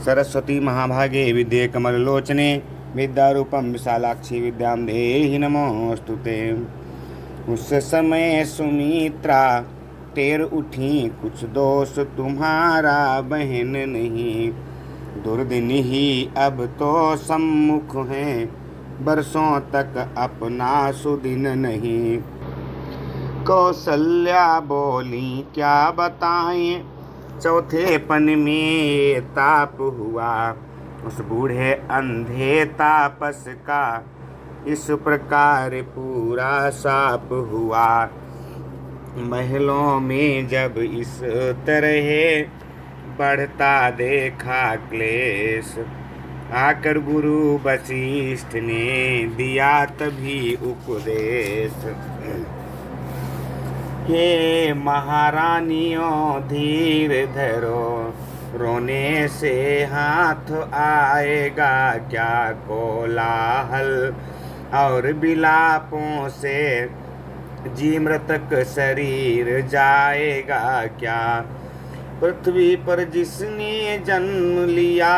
सरस्वती महाभागे विद्ये कमललोचने विद्यारूपं विशालाक्षी विद्यां देहि नमोस्तुते। उस समय सुमित्रा टेर उठी, कुछ दोष तुम्हारा बहन नहीं। दुर्दिन ही अब तो सम्मुख है, बरसों तक अपना सुदिन नहीं। कौशल्या बोली क्या बताएं, चौथे पन में ये ताप हुआ। उस बूढ़े अंधे तापस का इस प्रकार पूरा साप हुआ। महलों में जब इस तरह बढ़ता देखा क्लेश, आकर गुरु वशिष्ठ ने दिया तभी उपदेश। हे महारानियों धीर धरो, रोने से हाथ आएगा क्या कोलाहल, और बिलापों से जी मृतक शरीर जाएगा क्या। पृथ्वी पर जिसने जन्म लिया,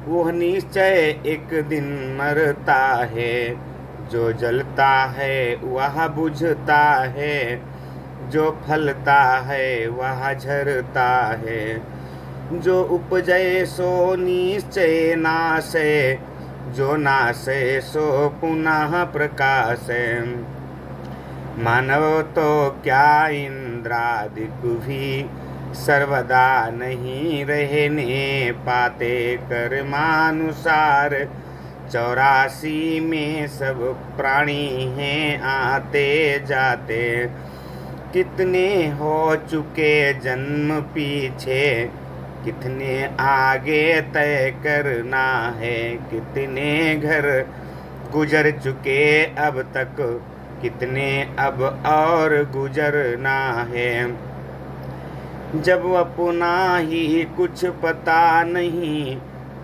वह निश्चय एक दिन मरता है। जो जलता है वह बुझता है, जो फलता है वह झरता है। जो उपजय सो निश्चय नाशे, जो नाशे सो पुनः प्रकाशे। मानव तो क्या इंद्रादिक भी सर्वदा नहीं रहने पाते। कर्मानुसार 84 में सब प्राणी हैं आते जाते। कितने हो चुके जन्म पीछे, कितने आगे तय करना है। कितने घर गुजर चुके अब तक, कितने अब और गुजरना है। जब अपना ही कुछ पता नहीं,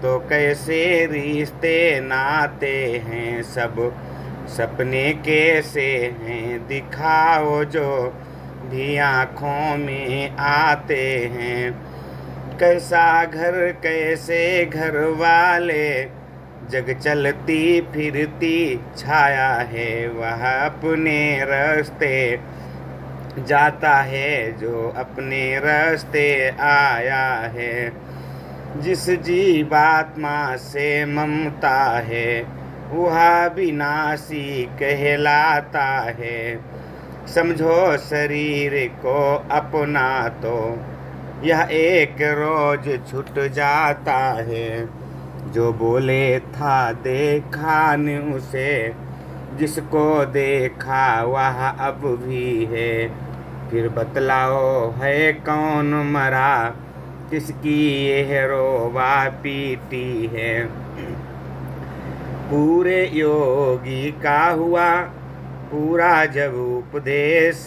तो कैसे रिश्ते नाते हैं सब। सपने कैसे हैं दिखाओ जो भी आँखों में आते हैं। कैसा घर कैसे घर वाले, जग चलती फिरती छाया है। वह अपने रास्ते जाता है जो अपने रास्ते आया है। जिस जीवात्मा से ममता है, वह विनाशी कहलाता है। समझो शरीर को अपना तो यह एक रोज छूट जाता है। जो बोले था देखा न उसे, जिसको देखा वह अब भी है। फिर बतलाओ है कौन मरा, किसकी यह रोवा पीटी है। पूरे योगी का हुआ पूरा जब उपदेश,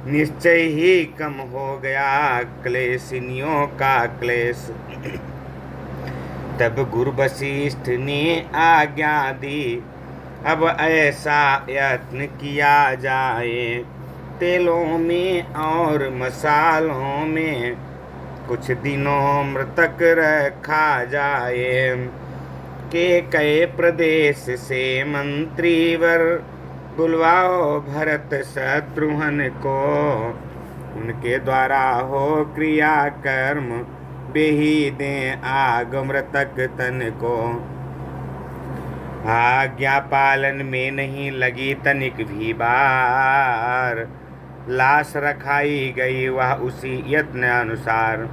निश्चय ही कम हो गया क्लेशिनियों का क्लेश। तब गुरु वशिष्ठ ने आज्ञा दी, अब ऐसा यत्न किया जाए। तेलों में और मसालों में कुछ दिनों मृतक रखा जाए। के कई प्रदेश से मंत्रीवर, बुलवाओ भरत शत्रुघ्न को। उनके द्वारा हो क्रिया कर्म, बेही दें आग मृतक तन को। आज्ञा पालन में नहीं लगी तनिक भी बार, लाश रखाई गई वह उसी यत्न अनुसार।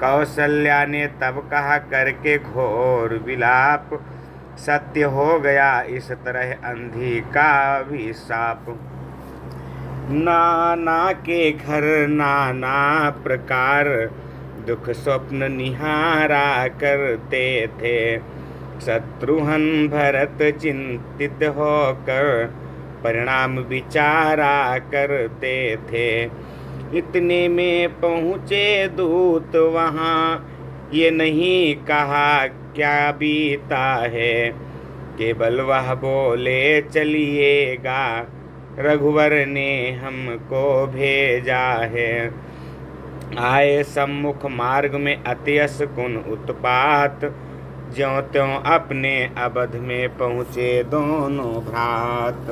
कौशल्या ने तब कहा करके घोर विलाप, सत्य हो गया इस तरह अंधी का अभिशाप। नाना के घर नाना प्रकार, दुख स्वप्न निहारा करते थे। शत्रुघ्न भरत चिंतित होकर परिणाम विचारा करते थे। इतने में पहुँचे दूत वहाँ, ये नहीं कहा क्या बीता है। केवल वह बोले चलिएगा, रघुवर ने हमको भेजा है। आए सम्मुख मार्ग में अतियस कुन उत्पात, ज्यों त्यों अपने अवध में पहुँचे दोनों भ्रात।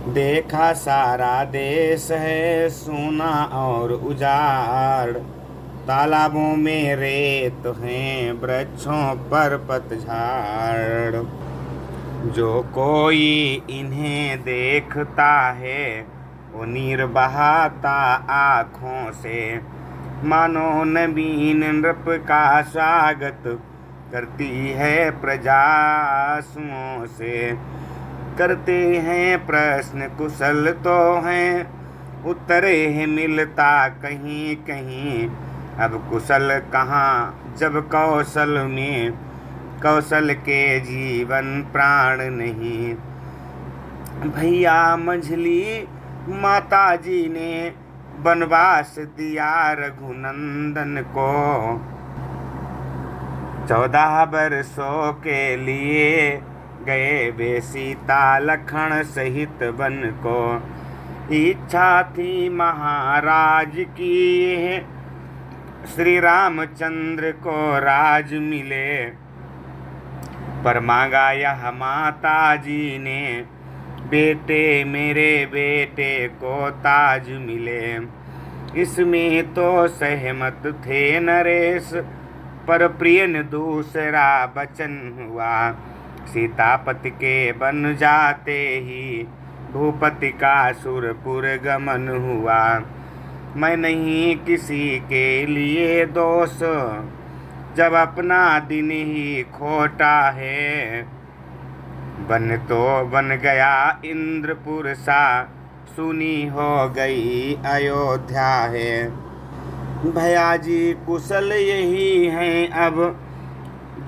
देखा सारा देश है सूना और उजाड़, तालाबों में रेत हैं वृक्षों पर पतझड़। जो कोई इन्हें देखता है वो नीर बहाता आँखों से, मानो नवीन नृप का स्वागत करती है प्रजा आंसुओं से। करते हैं प्रश्न कुशल तो हैं, उत्तरे है मिलता कहीं कहीं। अब कुशल कहाँ जब कौशल में कौशल के जीवन प्राण नहीं। भैया मंझली माता जी ने वनवास दिया रघुनंदन को, 14 वर्षों के लिए गए वे सीता लखन सहित वन को। इच्छा थी महाराज की श्री रामचंद्र को राज मिले, पर मांगा यह माता जी ने बेटे मेरे बेटे को ताज मिले। इसमें तो सहमत थे नरेश, पर प्रिय ने दूसरा वचन हुआ। सीतापति के बन जाते ही भूपति का सुरपुर गमन हुआ। मैं नहीं किसी के लिए दोष, जब अपना दिन ही खोटा है। बन तो बन गया इंद्रपुर सा, सुनी हो गई अयोध्या है। भैया जी कुशल यही हैं अब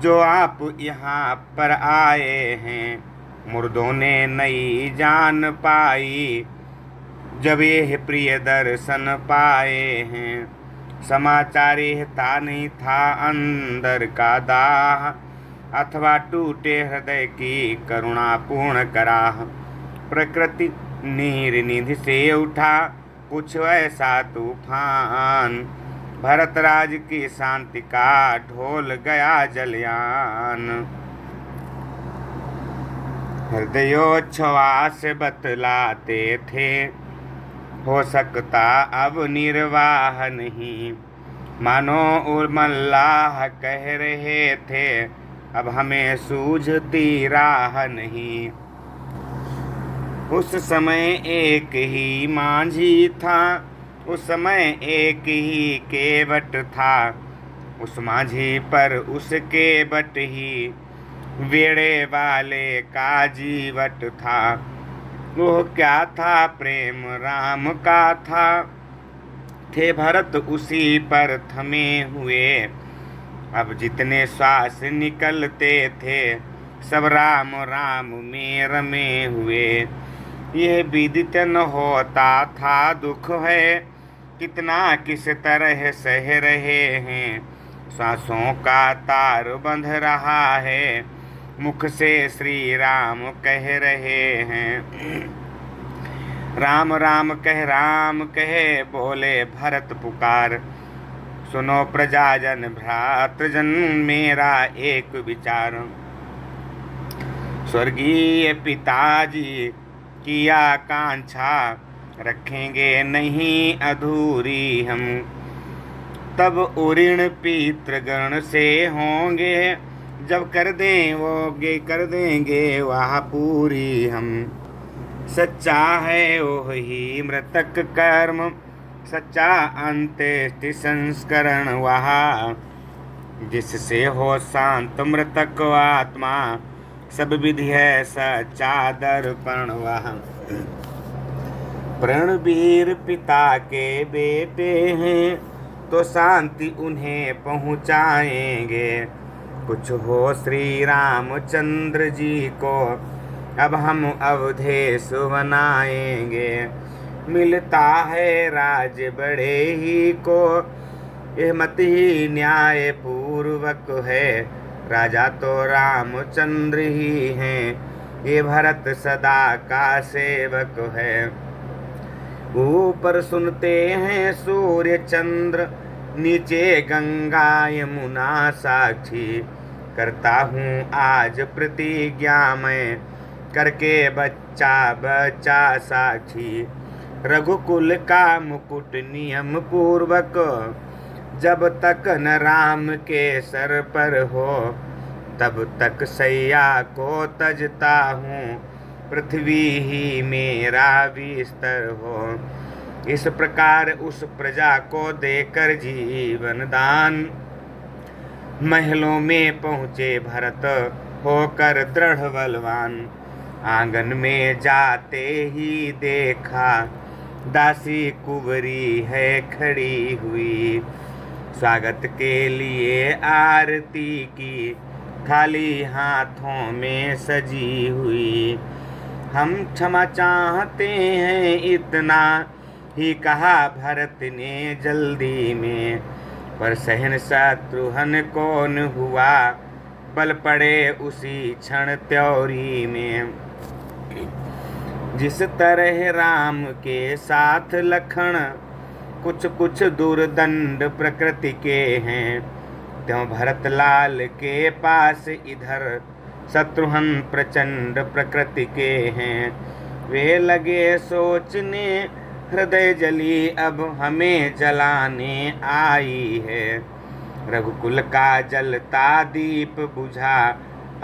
जो आप यहाँ पर आए हैं। मुर्दों ने नई जान पाई जब ये प्रिय दर्शन पाए हैं। समाचार यह था नहीं था अंदर का दाह, अथवा टूटे हृदय की करुणा पूर्ण कराह। प्रकृति नीर निधि से उठा कुछ ऐसा तूफान, भरतराज की शांति का ढोल गया जलयान। हृदयोच्छ्वास बतलाते थे हो सकता अब निर्वाह नहीं। मानो उर्मल्लाह कह रहे थे अब हमें सूझती राह नहीं। उस समय एक ही मांझी था, उस समय एक ही केवट था। उस मांझी पर उसके बट ही वेड़े वाले का जीवट था। वो क्या था प्रेम राम का था, थे भरत उसी पर थमे हुए। अब जितने श्वास निकलते थे सब राम राम में रमे हुए। यह विदित न होता था दुख है कितना किस तरह सह रहे हैं। सांसों का तार बंध रहा है मुख से श्री राम कह रहे हैं। राम राम कहे बोले भरत पुकार। सुनो प्रजाजन भ्रातृजन मेरा एक विचार। स्वर्गीय पिताजी की आकांक्षा रखेंगे नहीं अधूरी हम। तब उऋण पितृगण से होंगे जब कर देंगे वह पूरी हम। सच्चा है वही मृतक कर्म, सच्चा अंत्येष्टि संस्करण वहाँ। जिससे हो शांत मृतक आत्मा सब विधि है सच्चा दर्पण वहाँ। प्रणवीर पिता के बेटे हैं तो शांति उन्हें पहुँचाएंगे। कुछ हो श्री रामचंद्र जी को अब हम अवधेश बनाएंगे। मिलता है राज बड़े ही को यह मत ही न्याय पूर्वक है। राजा तो रामचंद्र ही हैं ये भरत सदा का सेवक है। ऊपर सुनते हैं सूर्य चंद्र नीचे गंगा यमुना साक्षी, करता हूँ आज प्रतिज्ञा मैं, करके बच्चा बच्चा साक्षी। रघुकुल का मुकुट नियम पूर्वक, जब तक न राम के सर पर हो, तब तक सैया को तजता हूँ, पृथ्वी ही मेरा बिस्तर हो। इस प्रकार उस प्रजा को देकर जीवन दान, महलों में पहुँचे भरत होकर दृढ़ बलवान। आंगन में जाते ही देखा, दासी कुंवरी है खड़ी हुई, स्वागत के लिए आरती की थाली हाथों में सजी हुई। हम क्षमा चाहते हैं इतना ही कहा भरत ने जल्दी में, पर सहन शत्रुघ्न कौन हुआ, बल पड़े उसी क्षण त्योरी में। जिस तरह राम के साथ लखन, कुछ कुछ दुर्दंड प्रकृति के हैं, त्यों भरत लाल के पास इधर शत्रुघ्न प्रचंड प्रकृति के हैं। वे लगे सोचने हृदय जली अब हमें जलाने आई है, रघुकुल का जलता दीप बुझा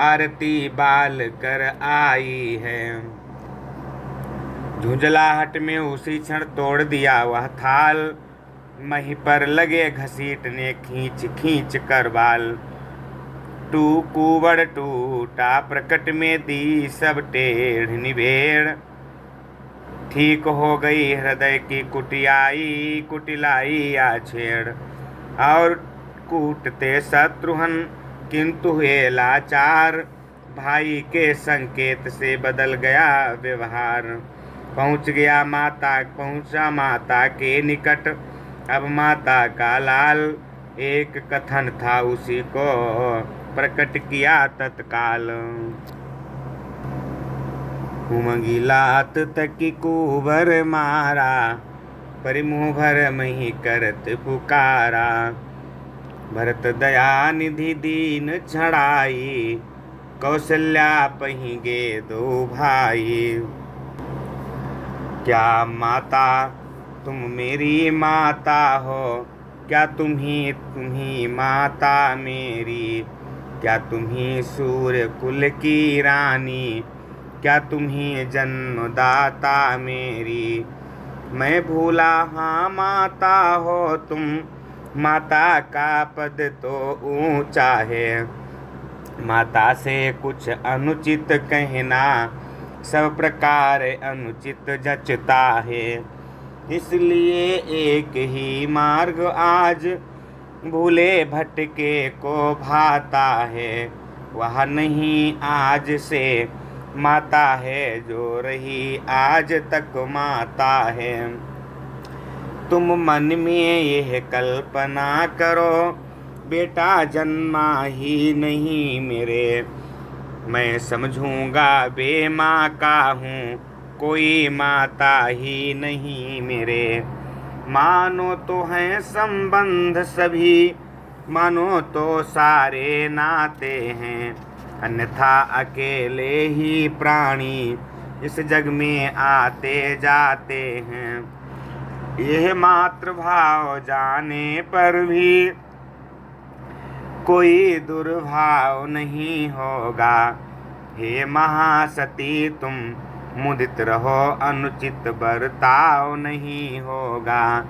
आरती बाल कर आई है। झुंझलाहट में उसी क्षण तोड़ दिया वह थाल, मही पर लगे घसीटने खींच खींच कर बाल। कुंवर टूटा प्रकट में दी सब टेढ़ निबेड़, ठीक हो गई हृदय की कुटिलाई आछेड़। और कूटते शत्रुघ्न किंतु हुए लाचार, भाई के संकेत से बदल गया व्यवहार। पहुंचा माता के निकट, अब माता का लाल, एक कथन था उसी को प्रकट किया तत्काल। उमंगी लात तकी कुंवर मारा, परिमुह भर मही करत पुकारा। भरत दया निधि दीन छड़ाई, कौशल्या पहिगे दो भाई। क्या माता तुम मेरी माता हो, क्या तुम्ही माता मेरी, क्या तुम्ही सूर्य कुल की रानी, क्या तुम्ही जन्मदाता मेरी। मैं भूला हाँ माता हो तुम, माता का पद तो ऊंचा है। माता से कुछ अनुचित कहना, सब प्रकार अनुचित जचता है। इसलिए एक ही मार्ग आज, भूले भटके को भाता है। वह नहीं आज से माता है, जो रही आज तक माता है। तुम मन में यह कल्पना करो, बेटा जन्मा ही नहीं मेरे। मैं समझूंगा बे माँ का हूँ, कोई माता ही नहीं मेरे। मानो तो हैं संबंध सभी, मानो तो सारे नाते हैं, अन्यथा अकेले ही प्राणी इस जग में आते जाते हैं। यह मातृभाव जाने पर भी कोई दुर्भाव नहीं होगा। हे महासती तुम मुदित रहो, अनुचित बर्ताव नहीं होगा।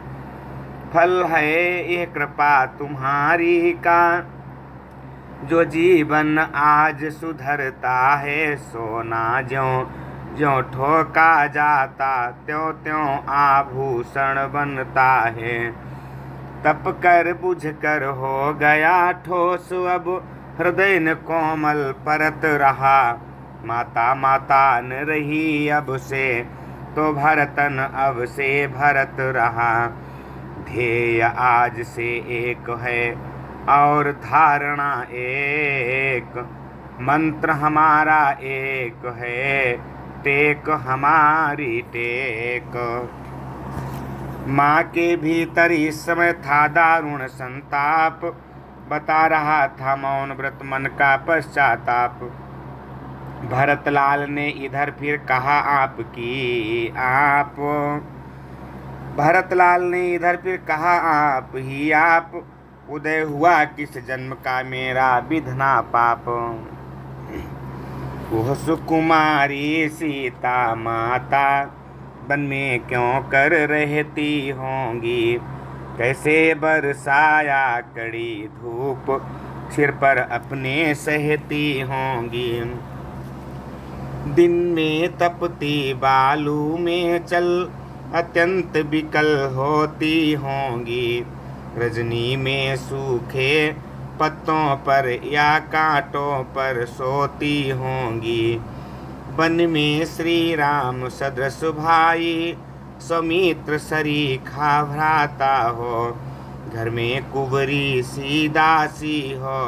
फल है यह कृपा तुम्हारी का, जो जीवन आज सुधरता है। सोना ज्यों ज्यों ठोका जाता, त्यों त्यों आभूषण बनता है। तप कर बुझ कर हो गया ठोस, अब हृदय न कोमल परत रहा। माता माता न रही अब से, तो भरतन अब से भरत रहा। ध्येय आज से एक है और धारणा एक, मंत्र हमारा एक है, टेक हमारी टेक। माँ के भीतर इस समय था दारुण संताप, बता रहा था मौन व्रत मन का पश्चाताप। भरतलाल ने इधर फिर कहा आपकी आप, भरतलाल ने इधर फिर कहा आप ही आप, उदय हुआ किस जन्म का मेरा विधना पाप। वह सुकुमारी सीता माता वन में क्यों कर रहती होंगी, कैसे बरसाया कड़ी धूप सिर पर अपने सहती होंगी। दिन में तपती बालू में चल अत्यंत विकल होती होंगी, रजनी में सूखे पत्तों पर या कांटों पर सोती होंगी। वन में श्री राम सदृश भाई सौमित्र सरीखा भ्राता हो, घर में कुंवरी सी दासी हो,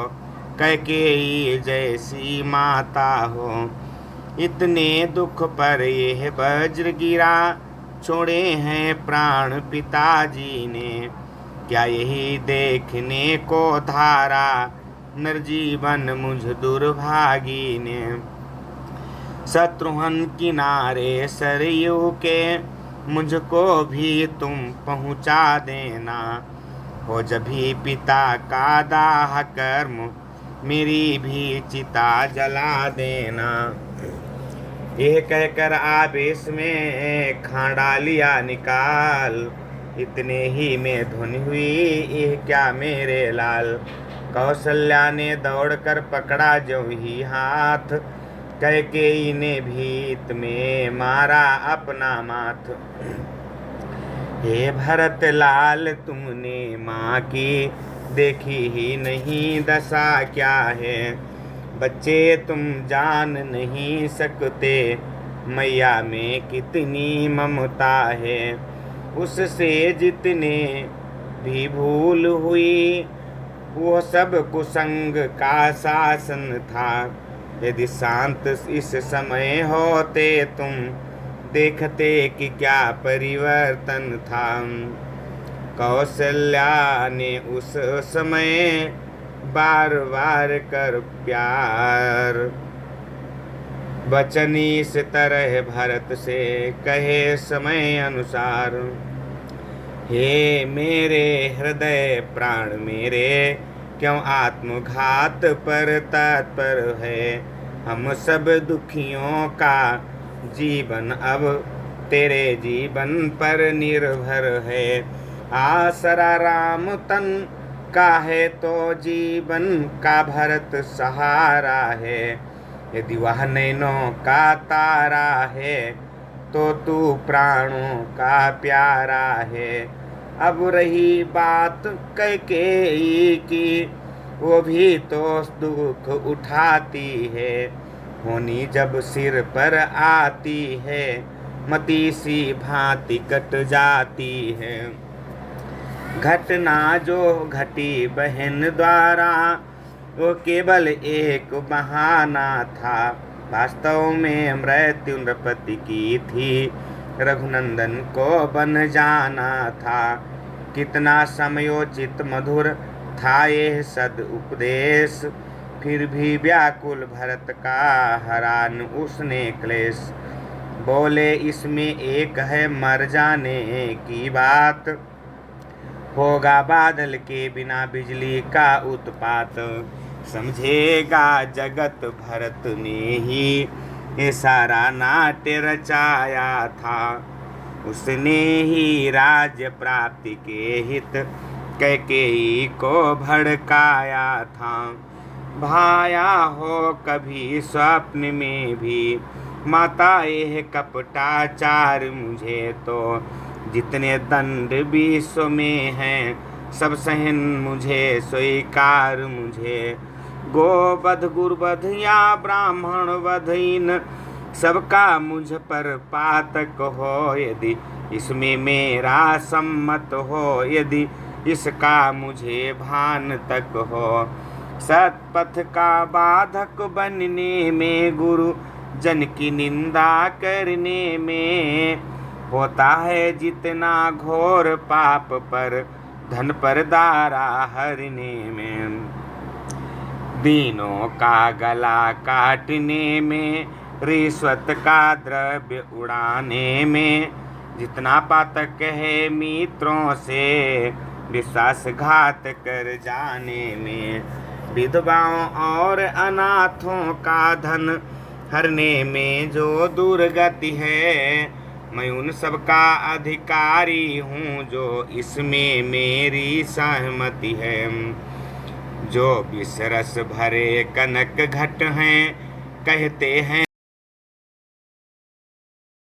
कैकेयी जैसी माता हो। इतने दुख पर यह वज्र गिरा, छोड़े हैं प्राण पिताजी ने, क्या यही देखने को धारा नरजीवन मुझ दुर्भागी ने। शत्रुघ्न किनारे सरयू के मुझको भी तुम पहुँचा देना, हो जभी पिता का दाह कर्म मेरी भी चिता जला देना। यह कहकर आवेश में खांडा लिया निकाल, इतने ही में धुन हुई यह क्या मेरे लाल। कौशल्या ने दौड़कर पकड़ा जो ही हाथ, कैकेयी ने भीत में मारा अपना माथ। हे भरत लाल तुमने माँ की देखी ही नहीं दशा क्या है, बच्चे तुम जान नहीं सकते मैया में कितनी ममता है। उससे जितने भी भूल हुई वो सब कुसंग का शासन था, यदि शांत इस समय होते तुम देखते कि क्या परिवर्तन था। कौशल्या ने उस समय बार बार कर प्यार वचन इस तरह भरत से कहे समय अनुसार। हे मेरे हृदय प्राण मेरे, क्यों आत्मघात पर तत्पर है, हम सब दुखियों का जीवन अब तेरे जीवन पर निर्भर है। आसरा राम तन का है तो जीवन का भरत सहारा है, यदि वह नैनों का तारा है तो तू प्राणों का प्यारा है। अब रही बात कैकेयी की, वो भी तो दुख उठाती है, होनी जब सिर पर आती है मती सी भांति कट जाती है। घटना जो घटी बहन द्वारा वो केवल एक बहाना था, वास्तव में मृत्यु नृपति की थी, रघुनंदन को बन जाना था। कितना समयोचित मधुर था यह सद उपदेश, फिर भी व्याकुल भरत का हरान उसने क्लेश। बोले इसमें एक है मर जाने की बात, होगा बादल के बिना बिजली का उत्पात। समझेगा जगत भरत ने ही ये सारा नाट्य रचाया था, उसने ही राज्य प्राप्ति के हित कैकेयी को भड़काया था। भाया हो कभी स्वप्न में भी माता यह कपटाचार, मुझे तो जितने दंड विश्व में हैं सब सहन मुझे स्वीकार मुझे। गोवध गुरुवध या ब्राह्मण वध इन सबका मुझ पर पातक हो, यदि इसमें मेरा सम्मत हो, यदि इसका मुझे भान तक हो। सतपथ का बाधक बनने में, गुरु जन की निंदा करने में, होता है जितना घोर पाप पर धन पर दारा हरने में। दीनों का गला काटने में, रिश्वत का द्रव्य उड़ाने में, जितना पातक है मित्रों से विश्वासघात कर जाने में। विधवाओं और अनाथों का धन हरने में जो दुर्गति है, मैं उन सब का अधिकारी हूँ जो इसमें मेरी सहमति है। जो विष रस भरे कनक घट हैं, कहते हैं